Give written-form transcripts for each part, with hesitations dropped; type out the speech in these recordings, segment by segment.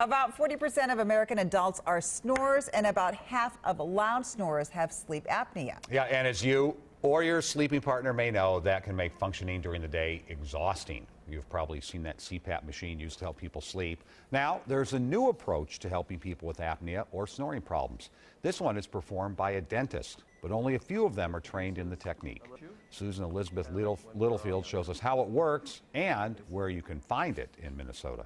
About 40% of American adults are snorers, and about half of loud snorers have sleep apnea. Yeah, and as you or your sleeping partner may know, that can make functioning during the day exhausting. You've probably seen that CPAP machine used to help people sleep. Now, there's a new approach to helping people with apnea or snoring problems. This one is performed by a dentist, but only a few of them are trained in the technique. Susan Elizabeth Littlefield shows us how it works and where you can find it in Minnesota.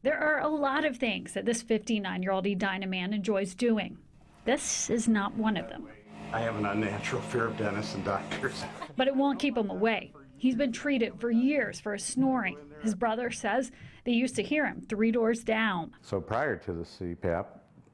There are a lot of things that this 59-year-old Edina man enjoys doing. This is not one of them. I have an unnatural fear of dentists and doctors. But it won't keep him away. He's been treated for years for his snoring. His brother says they used to hear him 3 doors down. So prior to the CPAP,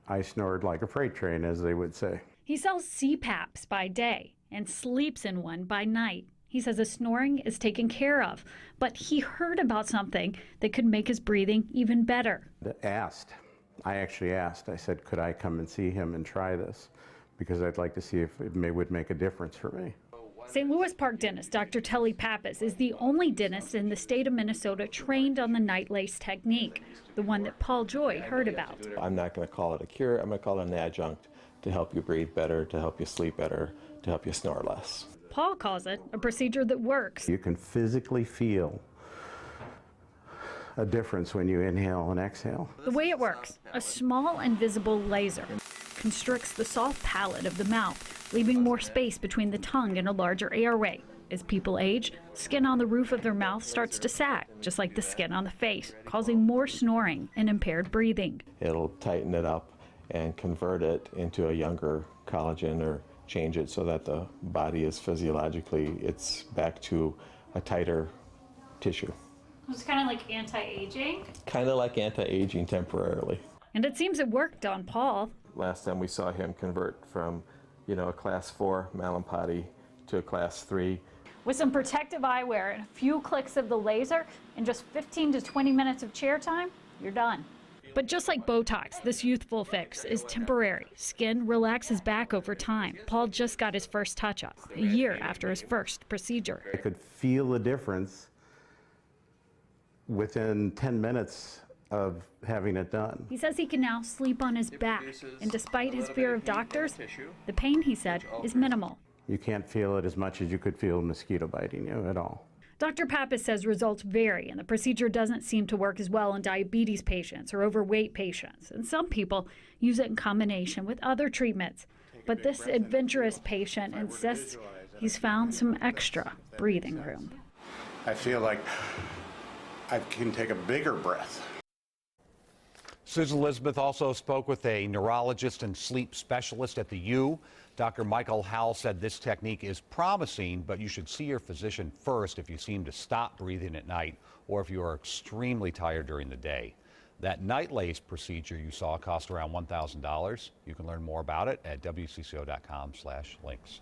I snored like a freight train, as they would say. He sells CPAPs by day and sleeps in one by night. He says his snoring is taken care of, but he heard about something that could make his breathing even better. I actually asked, I said, could I come and see him and try this? Because I'd like to see if it would make a difference for me. St. Louis Park dentist Dr. Telly Pappas is the only dentist in the state of Minnesota trained on the night lace technique, the one that Paul Joy heard about. I'm not going to call it a cure, I'm going to call it an adjunct to help you breathe better, to help you sleep better, to help you snore less. Paul calls it a procedure that works. You can physically feel a difference when you inhale and exhale. The way it works, a small invisible laser constricts the soft palate of the mouth, leaving more space between the tongue and a larger airway. As people age, skin on the roof of their mouth starts to sag, just like the skin on the face, causing more snoring and impaired breathing. It'll tighten it up and convert it into a younger collagen, or change it so that the body is physiologically, it's back to a tighter tissue. It's kind of like anti-aging? Kind of like anti-aging temporarily. And it seems it worked on Paul. Last time we saw him convert from, a class 4 Malampati to a class 3. With some protective eyewear and a few clicks of the laser and just 15 to 20 minutes of chair time, you're done. But just like Botox, this youthful fix is temporary. Skin relaxes back over time. Paul just got his first touch-up a year after his first procedure. I could feel the difference within 10 minutes of having it done. He says he can now sleep on his back, and despite his fear of doctors, the pain, he said, is minimal. You can't feel it as much as you could feel a mosquito biting you at all. Dr. Pappas says results vary, and the procedure doesn't seem to work as well in diabetes patients or overweight patients, and some people use it in combination with other treatments. But this adventurous patient insists he's found some extra breathing room. I feel like I can take a bigger breath. Susan Elizabeth also spoke with a neurologist and sleep specialist at the U. Dr. Michael Howell said this technique is promising, but you should see your physician first if you seem to stop breathing at night or if you are extremely tired during the day. That night lace procedure you saw cost around $1,000. You can learn more about it at WCCO.com/links.